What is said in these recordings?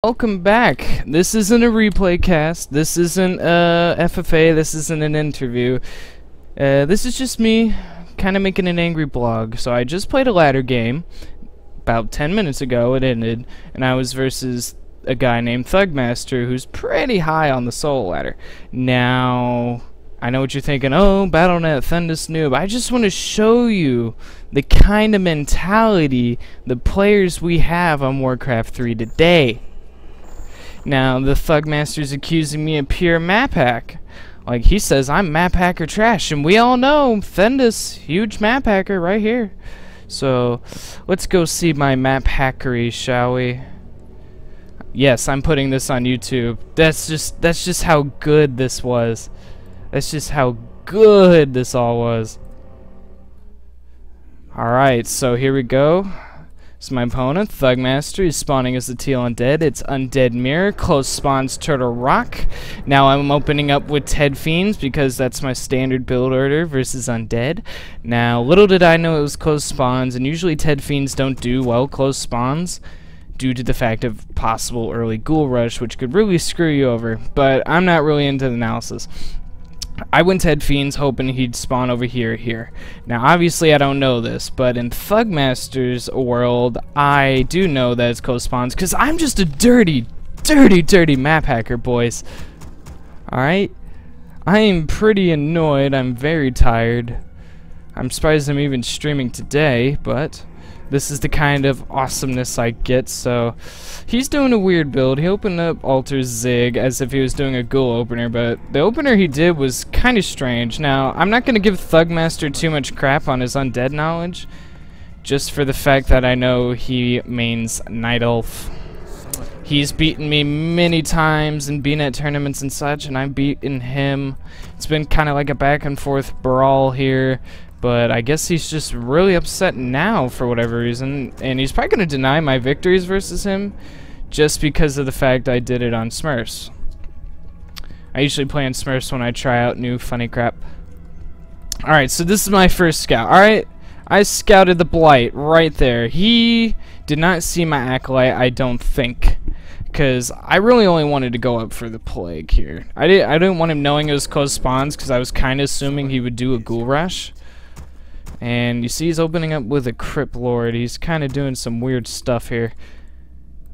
Welcome back. This isn't a replay cast. This isn't a FFA. This isn't an interview. This is just me kind of making an angry blog. So I just played a ladder game. About 10 minutes ago it ended. And I was versus a guy named Thugmaster who's pretty high on the soul ladder. Now, I know what you're thinking. Oh, BattleNet, Thendis noob. I just want to show you the kind of mentality the players we have on Warcraft 3 today. Now, the Thugmaster's accusing me of pure map hack. Like, he says I'm map hacker trash, and we all know Thendis, huge map hacker right here. So, let's go see my map hackery, shall we? Yes, I'm putting this on YouTube. That's just how good this was. That's just how good this all was. Alright, so here we go. So my opponent, Thugmaster, is spawning as the teal undead. It's Undead Mirror, close spawns Turtle Rock. Now I'm opening up with Ted Fiends because that's my standard build order versus Undead. Now, little did I know it was close spawns, and usually Ted Fiends don't do well close spawns due to the fact of possible early ghoul rush, which could really screw you over. But I'm not really into the analysis. I went Ted Fiends hoping he'd spawn over here. Now, obviously, I don't know this, but in Thugmaster's world, I do know that it's close spawns, because I'm just a dirty map hacker, boys. Alright? I am pretty annoyed. I'm very tired. I'm surprised I'm even streaming today, but this is the kind of awesomeness I get. So he's doing a weird build. He opened up Alter Zig as if he was doing a ghoul opener, but the opener he did was kind of strange. Now, I'm not going to give Thugmaster too much crap on his undead knowledge, just for the fact that I know he mains Night Elf. He's beaten me many times in BNet tournaments and such, and I've beaten him. It's been kind of like a back and forth brawl here. But I guess he's just really upset now for whatever reason, and he's probably going to deny my victories versus him just because of the fact I did it on Smurfs. I usually play on Smurfs when I try out new funny crap. Alright, so this is my first scout. Alright, I scouted the Blight right there. He did not see my Acolyte, I don't think, because I really only wanted to go up for the Plague here. I didn't want him knowing it was close spawns because I was kind of assuming he would do a ghoul rush. And you see he's opening up with a Crypt Lord. He's kind of doing some weird stuff here.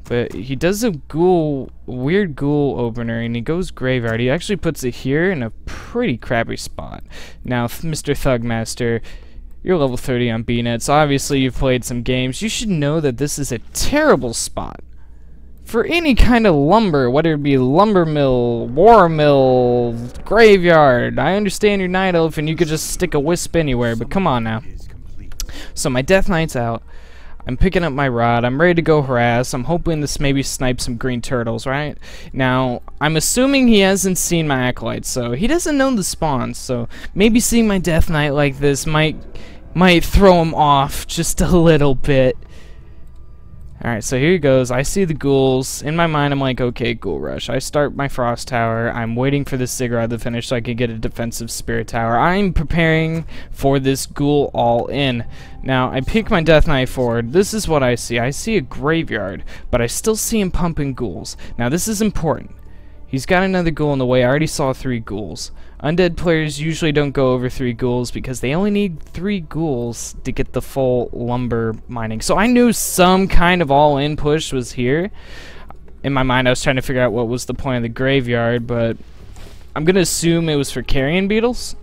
But he does a weird ghoul opener, and he goes Graveyard. He actually puts it here in a pretty crappy spot. Now, Mr. Thugmaster, you're level 30 on BNet, so obviously you've played some games. You should know that this is a terrible spot for any kind of lumber, whether it be lumber mill, war mill, graveyard. I understand you're Night Elf and you could just stick a wisp anywhere, but come on now. So my Death Knight's out. I'm picking up my rod. I'm ready to go harass. I'm hoping this maybe snipes some green turtles, right? Now, I'm assuming he hasn't seen my Acolyte, so he doesn't know the spawns, so maybe seeing my Death Knight like this might throw him off just a little bit. Alright, so here he goes. I see the ghouls. In my mind, I'm like, okay, ghoul rush. I start my frost tower. I'm waiting for this Ziggurat to finish so I can get a defensive spirit tower. I'm preparing for this ghoul all in. Now, I peek my Death Knight forward. This is what I see. I see a graveyard, but I still see him pumping ghouls. Now, this is important. He's got another ghoul in the way. I already saw 3 ghouls. Undead players usually don't go over 3 ghouls because they only need 3 ghouls to get the full lumber mining. So I knew some kind of all-in push was here. In my mind, I was trying to figure out what was the point of the graveyard, but I'm going to assume it was for carrion beetles.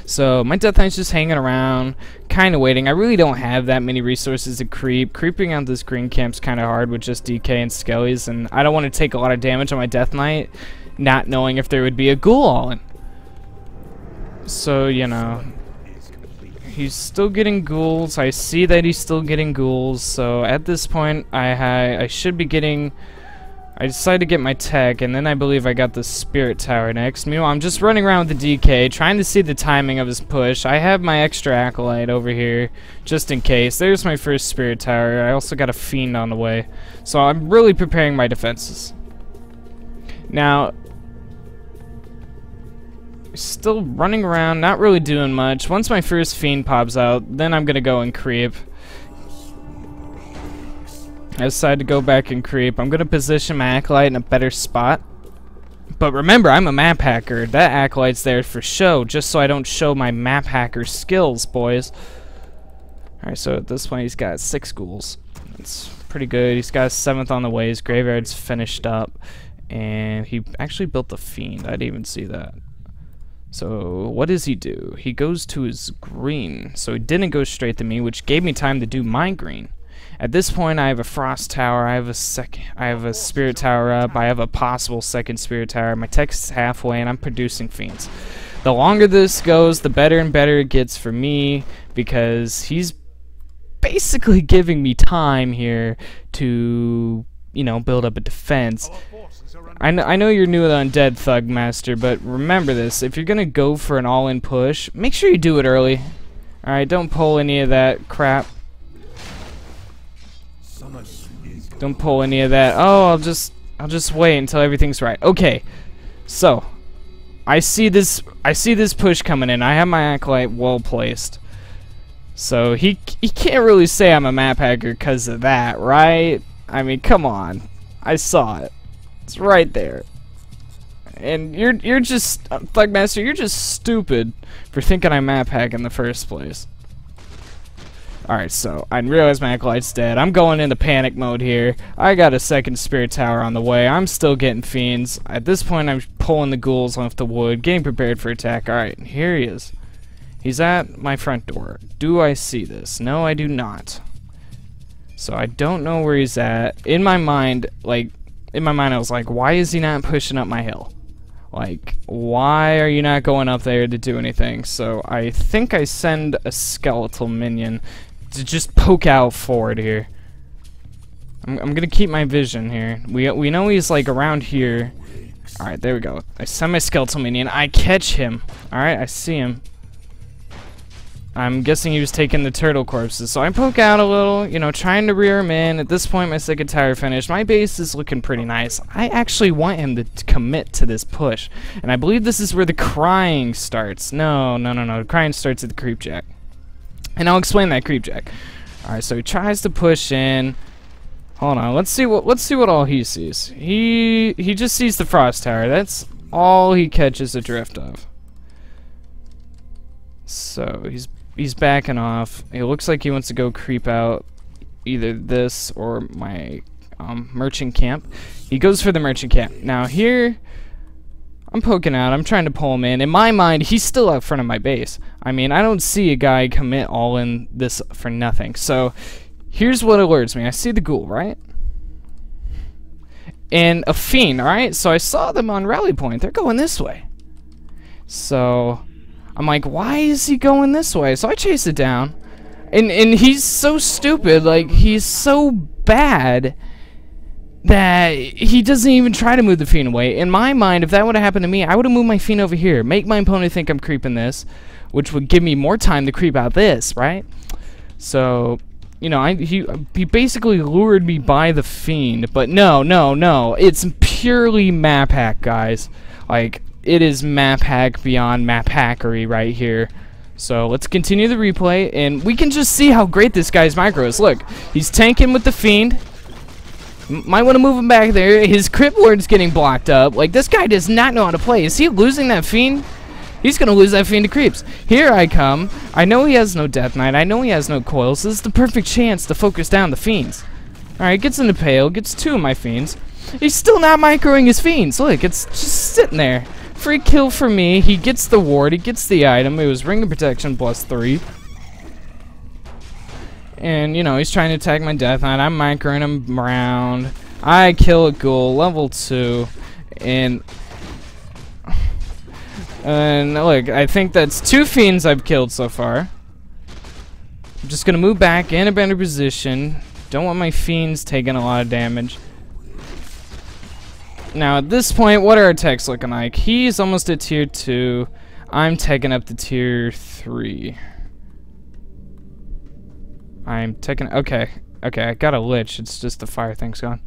So my Death Knight's just hanging around, kind of waiting. I really don't have that many resources to creep. Creeping out this green camp's kind of hard with just DK and Skellies, and I don't want to take a lot of damage on my Death Knight, not knowing if there would be a ghoul all in. So, you know, he's still getting ghouls. I see that he's still getting ghouls, so at this point I should be getting... I decided to get my tech, and then I believe I got the spirit tower next. Meanwhile, I'm just running around with the DK, trying to see the timing of his push. I have my extra Acolyte over here, just in case. There's my first spirit tower. I also got a Fiend on the way. So I'm really preparing my defenses. Now, still running around, not really doing much. Once my first Fiend pops out, then I'm gonna go and creep. I decided to go back and creep. I'm gonna position my Acolyte in a better spot. But remember, I'm a map hacker. That Acolyte's there for show, just so I don't show my map hacker skills, boys. Alright, so at this point he's got 6 ghouls. That's pretty good. He's got a 7th on the way. His graveyard's finished up. And he actually built the Fiend. I didn't even see that. So what does he do? He goes to his green. So he didn't go straight to me, which gave me time to do my green. At this point, I have a Frost Tower, I have a Spirit Tower up, I have a possible second Spirit Tower, my tech's halfway, and I'm producing Fiends. The longer this goes, the better and better it gets for me, because he's basically giving me time here to, you know, build up a defense. I know you're new to Undead, Thug Master, but remember this, if you're gonna go for an all-in push, make sure you do it early. Alright, don't pull any of that crap. Don't pull any of that. Oh, I'll just wait until everything's right. Okay. So, I see this push coming in. I have my Acolyte well placed. So, he can't really say I'm a map hacker because of that, right? I mean, come on. I saw it. It's right there. And you're just Thugmaster, you're just stupid for thinking I map hack in the first place. Alright, so I realize my Acolyte's dead. I'm going into panic mode here. I got a second Spirit Tower on the way. I'm still getting Fiends. At this point, I'm pulling the ghouls off the wood, getting prepared for attack. Alright, here he is. He's at my front door. Do I see this? No, I do not. So I don't know where he's at. In my mind, I was like, why is he not pushing up my hill? Like, why are you not going up there to do anything? So I think I send a skeletal minion to just poke out forward here. I'm gonna keep my vision here. We know he's like around here. Alright, there we go. I send my skeletal minion. I catch him. Alright, I see him. I'm guessing he was taking the turtle corpses. So I poke out a little, you know, trying to rear him in. At this point, my second tower finished. My base is looking pretty nice. I actually want him to commit to this push. And I believe this is where the crying starts. No. The crying starts at the creepjack. And I'll explain that creepjack. Alright, so he tries to push in. Hold on, let's see what all he sees. He just sees the Frost Tower. That's all he catches a drift of. So he's backing off. It looks like he wants to go creep out either this or my merchant camp. He goes for the merchant camp. Now here, I'm poking out. I'm trying to pull him in. In my mind, he's still out front of my base. I mean, I don't see a guy commit all in this for nothing. So here's what alerts me. I see the ghoul, right? And a fiend, alright? So I saw them on rally point. They're going this way. So I'm like, why is he going this way? So I chase it down. And he's so stupid, like, he's so bad that he doesn't even try to move the fiend away. In my mind, if that would have happened to me, I would have moved my fiend over here, make my opponent think I'm creeping this, which would give me more time to creep out this, right? So, you know, he basically lured me by the fiend, but no, it's purely map hack, guys. Like, it is map hack beyond map hackery right here. So let's continue the replay, and we can just see how great this guy's micro is. Look, he's tanking with the fiend. Might want to move him back there. His crypt ward's getting blocked up. Like, this guy does not know how to play. Is he losing that fiend? He's going to lose that fiend to creeps. Here I come. I know he has no Death Knight. I know he has no coils. This is the perfect chance to focus down the fiends. Alright, gets into Pale. Gets 2 of my fiends. He's still not microing his fiends. Look, it's just sitting there. Free kill for me. He gets the ward. He gets the item. It was Ring of Protection +3. And, you know, he's trying to attack my Death Knight. I'm microing him around. I kill a ghoul, level 2. And look, I think that's 2 fiends I've killed so far. I'm just going to move back in a better position. Don't want my fiends taking a lot of damage. Now, at this point, what are our techs looking like? He's almost at tier 2. I'm taking up to tier 3. I'm taking... Okay, I got a Lich. It's just the fire thing's gone.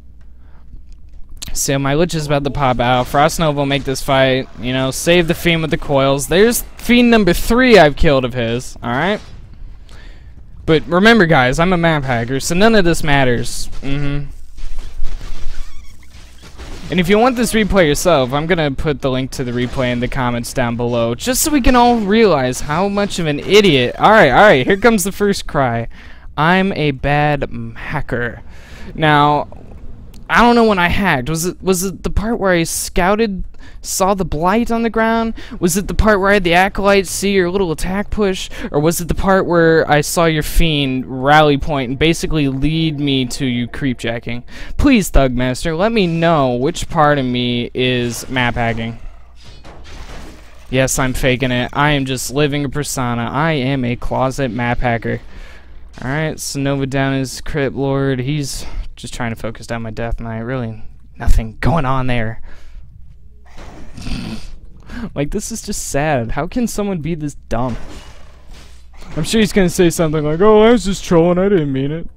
So my Lich is about to pop out. Frost Nova will make this fight. You know, save the Fiend with the coils. There's Fiend number 3 I've killed of his. Alright. But remember, guys, I'm a map hacker, so none of this matters. And if you want this replay yourself, I'm gonna put the link to the replay in the comments down below, just so we can all realize how much of an idiot. Alright, here comes the first cry. I'm a bad hacker. Now, I don't know when I hacked. Was it the part where I scouted, saw the blight on the ground? Was it the part where I had the acolyte see your little attack push? Or was it the part where I saw your fiend rally point and basically lead me to you creepjacking? Please, Thugmaster, let me know which part of me is map hacking. Yes, I'm faking it. I am just living a persona. I am a closet map hacker. Alright, Sonova down his Crypt Lord. He's just trying to focus down my Death Knight. Really, nothing going on there. Like, this is just sad. How can someone be this dumb? I'm sure he's gonna say something like, oh, I was just trolling, I didn't mean it.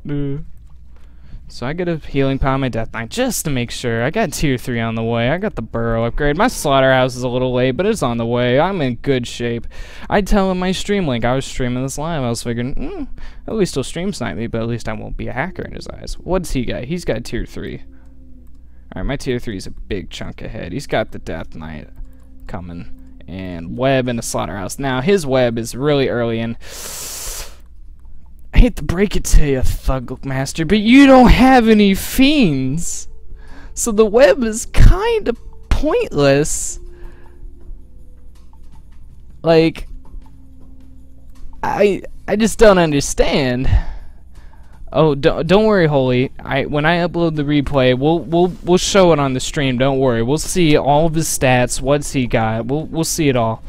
So I get a healing power on my Death Knight just to make sure. I got tier 3 on the way. I got the burrow upgrade. My slaughterhouse is a little late, but it's on the way. I'm in good shape. I tell him my stream link. I was streaming this live. I was figuring, at least he'll stream snipe me, but at least I won't be a hacker in his eyes. What's he got? He's got tier 3. Alright, my tier 3 is a big chunk ahead. He's got the Death Knight coming. And web in the slaughterhouse. Now, his web is really early in. I hate to break it to you, Thugmaster, but you don't have any fiends. So the web is kind of pointless. Like, I just don't understand. Oh, don't worry, Holy. When I upload the replay, we'll show it on the stream. Don't worry. We'll see all of his stats. What's he got? We'll see it all.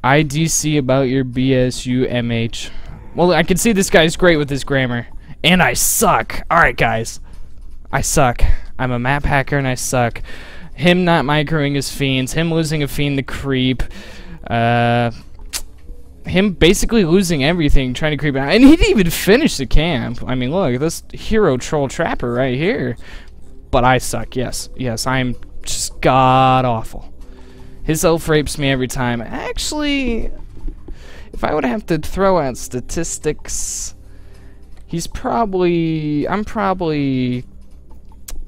IDC about your BSUMH. Well, I can see this guy's great with his grammar. And I suck. Alright, guys. I suck. I'm a map hacker and I suck. Him not microing his fiends. Him losing a fiend to creep. Him basically losing everything, trying to creep out. And he didn't even finish the camp. I mean, look, this hero troll trapper right here. But I suck, yes. Yes, I'm just god-awful. His elf rapes me every time. Actually, if I would have to throw out statistics, I'm probably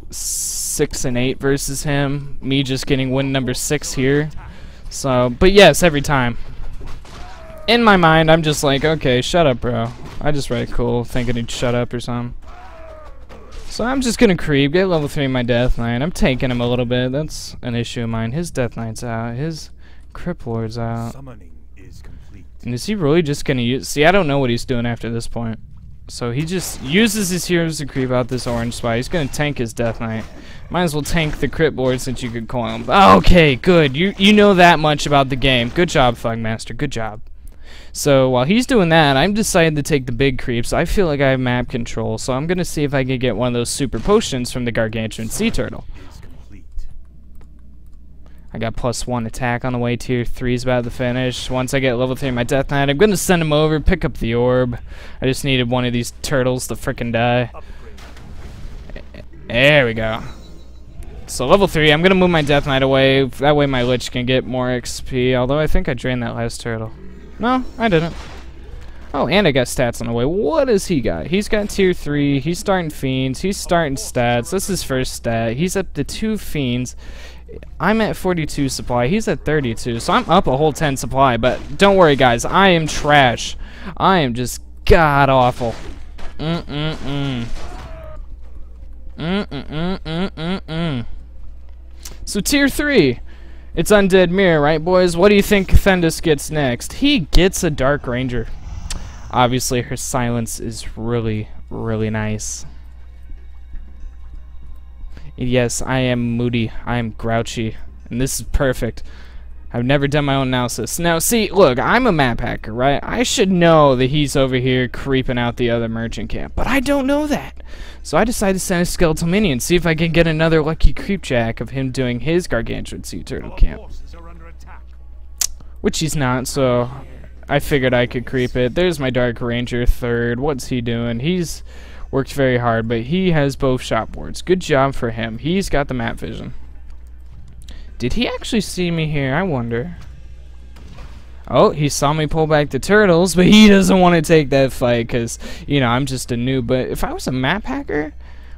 6 and 8 versus him. Me just getting win number 6 here. So, but yes, every time. In my mind, I'm just like, okay, shut up, bro. I just read cool, thinking he'd shut up or something. So I'm just gonna creep, get level 3 in my Death Knight. I'm taking him a little bit. That's an issue of mine. His Death Knight's out. His Crypt Lord's out. And is he really just gonna use... See, I don't know what he's doing after this point. So he just uses his heroes to creep out this orange spot. He's gonna tank his Death Knight. Might as well tank the Crypt Lord since you could coil him. Okay, good. You know that much about the game. Good job, Thugmaster. Good job. So while he's doing that, I'm decided to take the big creeps. I feel like I have map control, so I'm gonna see if I can get one of those super potions from the gargantuan sea turtle. I got +1 attack on the way. Tier 3's about to finish. Once I get level 3 in my Death Knight, I'm gonna send him over, pick up the orb. I just needed one of these turtles to frickin' die. There we go. So level 3, I'm gonna move my Death Knight away. That way my Lich can get more XP. Although I think I drained that last turtle. No, I didn't. Oh, and I got stats on the way. What does he got? He's got tier 3. He's starting fiends. He's starting stats. This is his first stat. He's up to 2 fiends. I'm at 42 supply. He's at 32. So I'm up a whole 10 supply. But don't worry, guys. I am trash. I am just god-awful. So tier 3. It's Undead Mirror, right, boys? What do you think Thendis gets next? He gets a Dark Ranger. Obviously, her silence is really, really nice. Yes, I am moody. I am grouchy. And this is perfect. I've never done my own analysis. Now, see, look, I'm a map hacker, right? I should know that he's over here creeping out the other merchant camp. But I don't know that. So I decided to send a skeletal minion, see if I can get another lucky creepjack of him doing his gargantuan sea turtle camp. Which he's not, so I figured I could creep it. There's my Dark Ranger 3rd. What's he doing? He's worked very hard, but he has both shop boards. Good job for him. He's got the map vision. Did he actually see me here? I wonder. Oh, he saw me pull back the turtles, but he doesn't want to take that fight because, you know, I'm just a noob. But if I was a map hacker,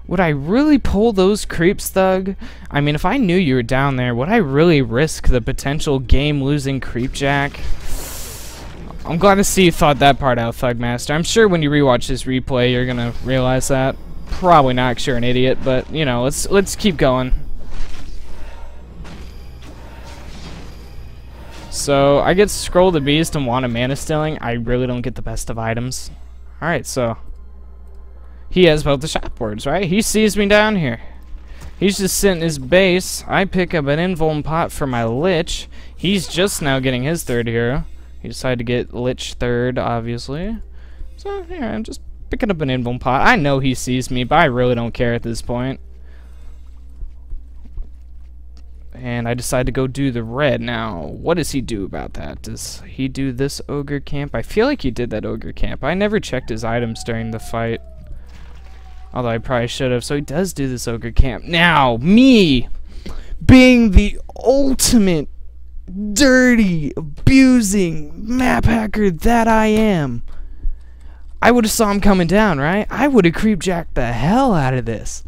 would I really pull those creeps, Thug? I mean, if I knew you were down there, would I really risk the potential game-losing creep jack? I'm glad to see you thought that part out, Thugmaster. I'm sure when you rewatch this replay, you're gonna realize that. Probably not, 'cause you're an idiot, but, you know, let's keep going. So, I get Scroll the Beast and want a Mana Stealing. I really don't get the best of items. Alright, so he has both the shop words, right? He sees me down here. He's just sitting in his base. I pick up an invuln pot for my Lich. He's just now getting his third hero. He decided to get Lich third, obviously. So, yeah, I'm just picking up an invuln pot. I know he sees me, but I really don't care at this point. And I decide to go do the red. Now, what does he do about that? Does he do this ogre camp? I feel like he did that ogre camp. I never checked his items during the fight. Although I probably should have. So he does do this ogre camp. Now, me, being the ultimate dirty, abusing map hacker that I am, I would have saw him coming down, right? I would have creepjacked the hell out of this.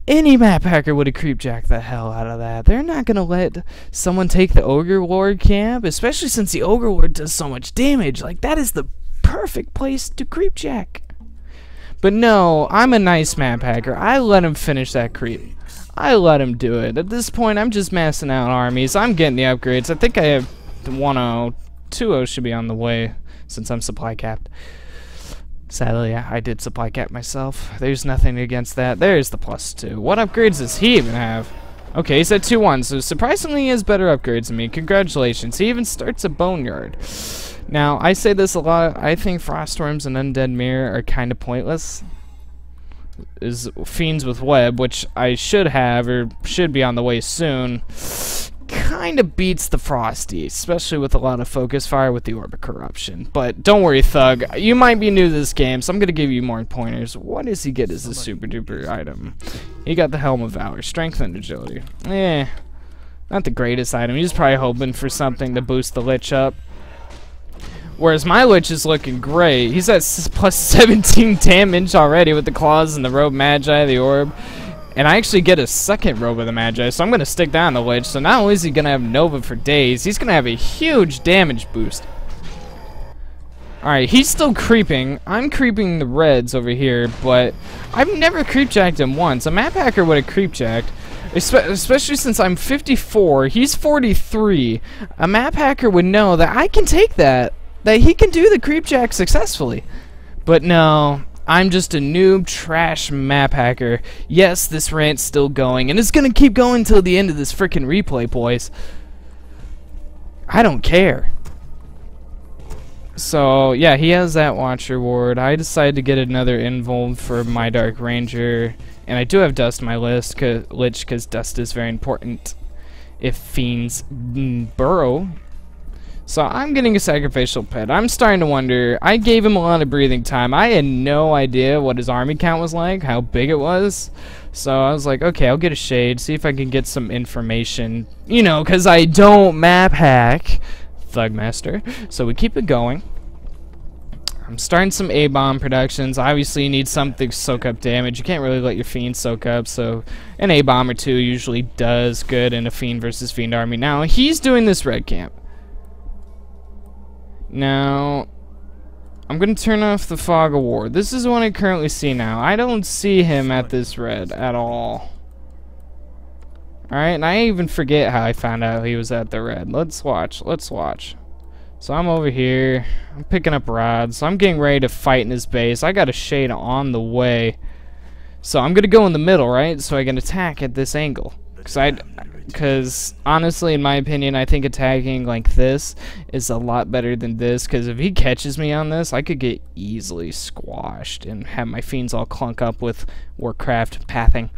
Any map hacker would have creepjacked the hell out of that. They're not gonna let someone take the Ogre Lord camp, especially since the Ogre Lord does so much damage. Like, that is the perfect place to creepjack. But no, I'm a nice map hacker. I let him finish that creep. I let him do it. At this point, I'm just massing out armies. I'm getting the upgrades. I think I have the 1-0. 2-0 should be on the way since I'm supply capped. Sadly, yeah, I did supply cap myself. There's nothing against that. There's the +2. What upgrades does he even have? Okay, he's at 2-1, so surprisingly he has better upgrades than me. Congratulations. He even starts a boneyard. Now, I say this a lot. I think Froststorms and Undead Mirror are kind of pointless. Is Fiends with Web, which I should have, or should be on the way soon, kind of beats the Frosty, especially with a lot of focus fire with the Orb of Corruption. But don't worry, Thug, you might be new to this game, so I'm gonna give you more pointers. What does he get as a super duper item? He got the Helm of Valor, Strength and Agility. Not the greatest item. He's probably hoping for something to boost the Lich up. Whereas my Lich is looking great. He's at +17 damage already with the Claws and the Robe Magi, the Orb. And I actually get a second Robe of the Magi, so I'm going to stick down the Lich. So not only is he going to have Nova for days, he's going to have a huge damage boost. Alright, he's still creeping. I'm creeping the reds over here, but I've never creepjacked him once. A map hacker would have creepjacked. Especially since I'm 54, he's 43. A map hacker would know that I can take that. That he can do the creepjack successfully. But no, I'm just a noob trash map hacker. Yes, this rant's still going, and it's gonna keep going till the end of this frickin' replay, boys. I don't care. So, yeah, he has that Watcher Ward. I decided to get another invuln for my Dark Ranger, and I do have Dust on my list, Lich, because Dust is very important if Fiends burrow. So I'm getting a sacrificial pet. I'm starting to wonder. I gave him a lot of breathing time. I had no idea what his army count was like, how big it was. So I was like, okay, I'll get a shade, see if I can get some information. You know, because I don't map hack, Thugmaster. So we keep it going. I'm starting some A-bomb productions. Obviously, you need something to soak up damage. You can't really let your Fiend soak up, so an A-bomb or two usually does good in a Fiend versus Fiend army. Now, he's doing this red camp. Now, I'm going to turn off the Fog of War. This is what I currently see now. I don't see him at this red at all. Alright, and I even forget how I found out he was at the red. Let's watch. Let's watch. So I'm over here. I'm picking up rods. So I'm getting ready to fight in his base. I got a shade on the way. So I'm going to go in the middle, right? So I can attack at this angle. Because honestly, in my opinion, I think attacking like this is a lot better than this. Because if he catches me on this, I could get easily squashed and have my Fiends all clunk up with Warcraft pathing.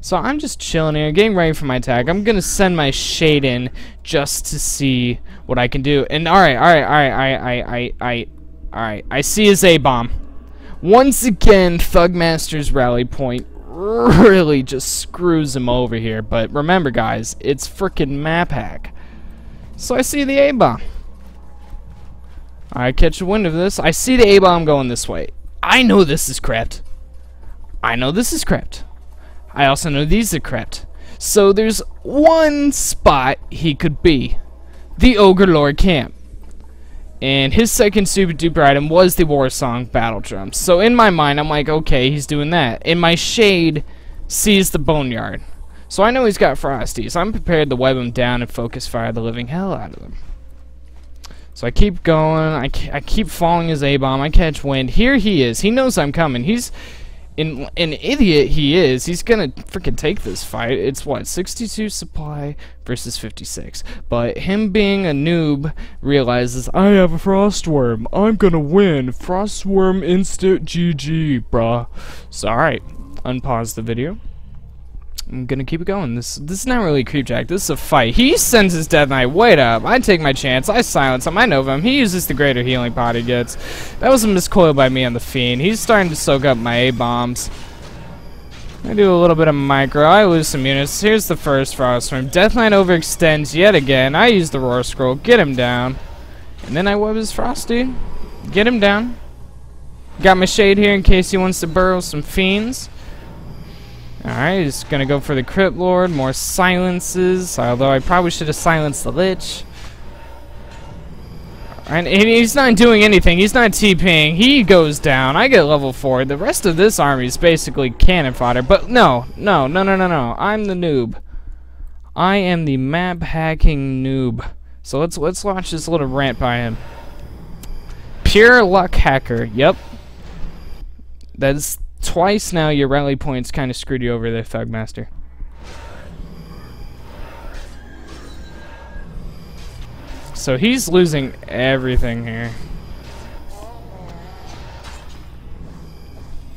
So I'm just chilling here, getting ready for my attack. I'm going to send my shade in just to see what I can do. And alright, I see his A-bomb. Once again, Thugmaster's rally point really just screws him over here. But remember, guys, it's frickin' map hack. So I see the A-bomb. I catch a wind of this. I see the A-bomb going this way. I know this is crept. I know this is crept. I also know these are crept. So there's one spot he could be. The Ogre Lord camp. And his second super duper item was the War Song Battle Drums. So in my mind, I'm like, okay, he's doing that. And my shade sees the Boneyard. So I know he's got Frosties. I'm prepared to web him down and focus fire the living hell out of them. So I keep going. I keep following his A-bomb. I catch wind. Here he is. He knows I'm coming. He's an idiot. He is. He's gonna freaking take this fight. It's what, 62 supply versus 56. But him being a noob realizes I have a Frostworm. I'm gonna win. Frostworm instant GG, bruh. So alright, unpause the video. I'm gonna keep it going. This is not really a creepjack. This is a fight. He sends his Death Knight. Wait up. I take my chance. I silence him. I know him. He uses the greater healing pot he gets. That was a miscoil by me on the Fiend. He's starting to soak up my A-bombs. I do a little bit of micro. I lose some units. Here's the first Frostworm. Death Knight overextends yet again. I use the Roar Scroll. Get him down. And then I web his Frosty. Get him down. Got my shade here in case he wants to burrow some Fiends. Alright, he's gonna go for the Crypt Lord. More silences, although I probably should have silenced the Lich. And he's not doing anything. He's not TPing. He goes down. I get level 4. The rest of this army is basically cannon fodder. But no. I'm the noob. I am the map hacking noob. So let's launch this little rant by him. Pure luck hacker. Yep. That's twice now your rally points kind of screwed you over there, Thugmaster. So he's losing everything here.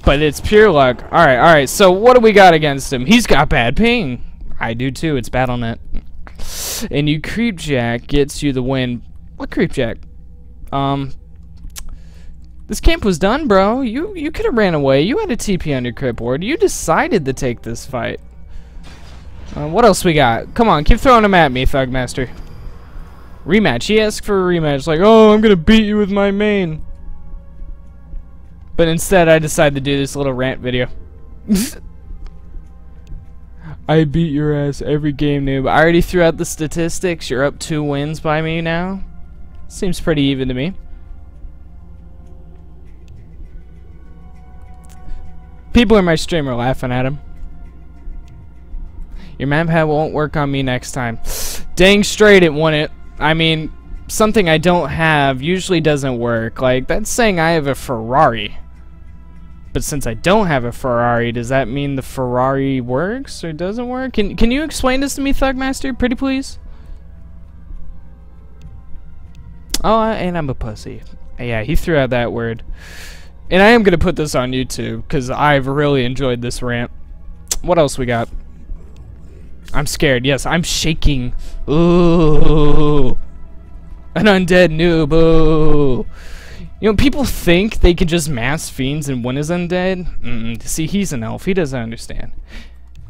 But it's pure luck. Alright, so what do we got against him? He's got bad ping. I do too, it's BattleNet. And you Creepjack gets you the win. What Creepjack? This camp was done, bro. You could have ran away. You had a TP on your Crypt Ward. You decided to take this fight. What else we got? Come on, keep throwing them at me, Thugmaster. Rematch. He asked for a rematch. Like, oh, I'm gonna beat you with my main. But instead, I decided to do this little rant video. I beat your ass every game, noob. I already threw out the statistics. You're up 2 wins by me now. Seems pretty even to me. People in my stream are laughing at him. Your map pad won't work on me next time. Dang straight it wouldn't. I mean, something I don't have usually doesn't work. Like, that's saying I have a Ferrari. But since I don't have a Ferrari, does that mean the Ferrari works or doesn't work? Can you explain this to me, Thugmaster? Pretty please? Oh, and I'm a pussy. Yeah, he threw out that word. And I am going to put this on YouTube, because I've really enjoyed this rant. What else we got? I'm scared. Yes, I'm shaking. Ooh. An undead noob. Ooh. You know, people think they can just mass fiends and win as undead. See, he's an elf. He doesn't understand.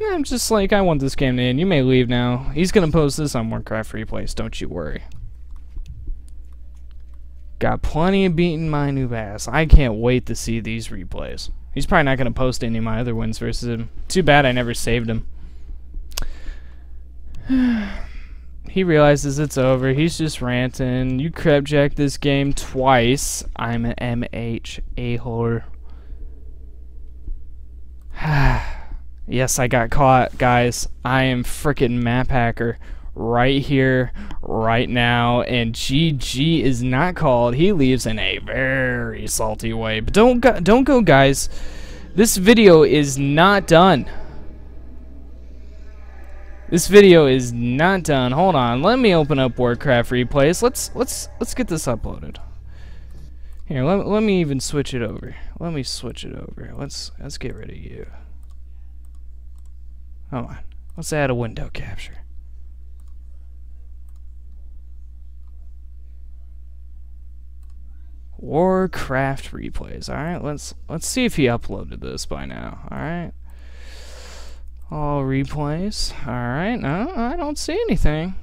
Yeah, I'm just like, I want this game to end. You may leave now. He's going to post this on Warcraft Replays. Don't you worry. Got plenty of beating my noob ass. I can't wait to see these replays. He's probably not going to post any of my other wins versus him. Too bad I never saved him. He realizes it's over. He's just ranting. You crepjacked this game twice. I'm an MH a-hole. Yes, I got caught, guys. I am frickin' map hacker. Right here, right now, and GG is not called. He leaves in a very salty way. But don't go, guys. This video is not done. This video is not done. Hold on. Let me open up Warcraft Replays. Let's get this uploaded. Here, let me even switch it over. Let me switch it over. Let's get rid of you. Hold on. Let's add a window capture. Warcraft Replays. Alright, let's see if he uploaded this by now. Alright. All replays. Alright, no, I don't see anything.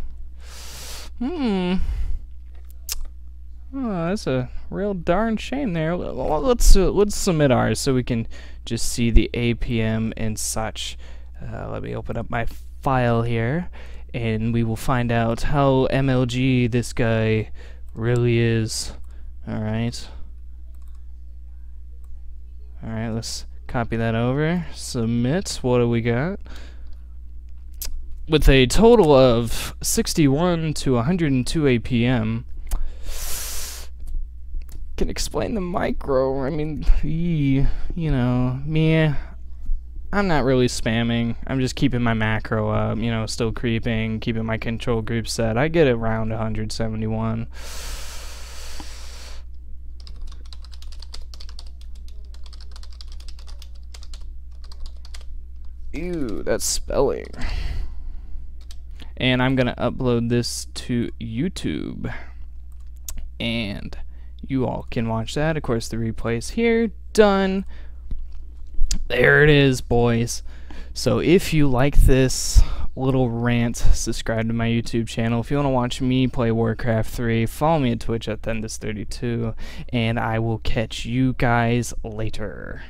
Oh, that's a real darn shame there. Well, let's submit ours so we can just see the APM and such. Let me open up my file here, and we will find out how MLG this guy really is. Alright. Alright, let's copy that over. Submit. What do we got? With a total of 61 to 102 APM. Can explain the micro. I mean, you know, me, I'm not really spamming. I'm just keeping my macro up, you know, still creeping, keeping my control group set. I get around 171. Ew, that's spelling. And I'm gonna upload this to YouTube, and you all can watch that. Of course, the replay is here. Done. There it is, boys. So if you like this little rant, subscribe to my YouTube channel. If you want to watch me play Warcraft 3, follow me at Twitch at Thendis32, and I will catch you guys later.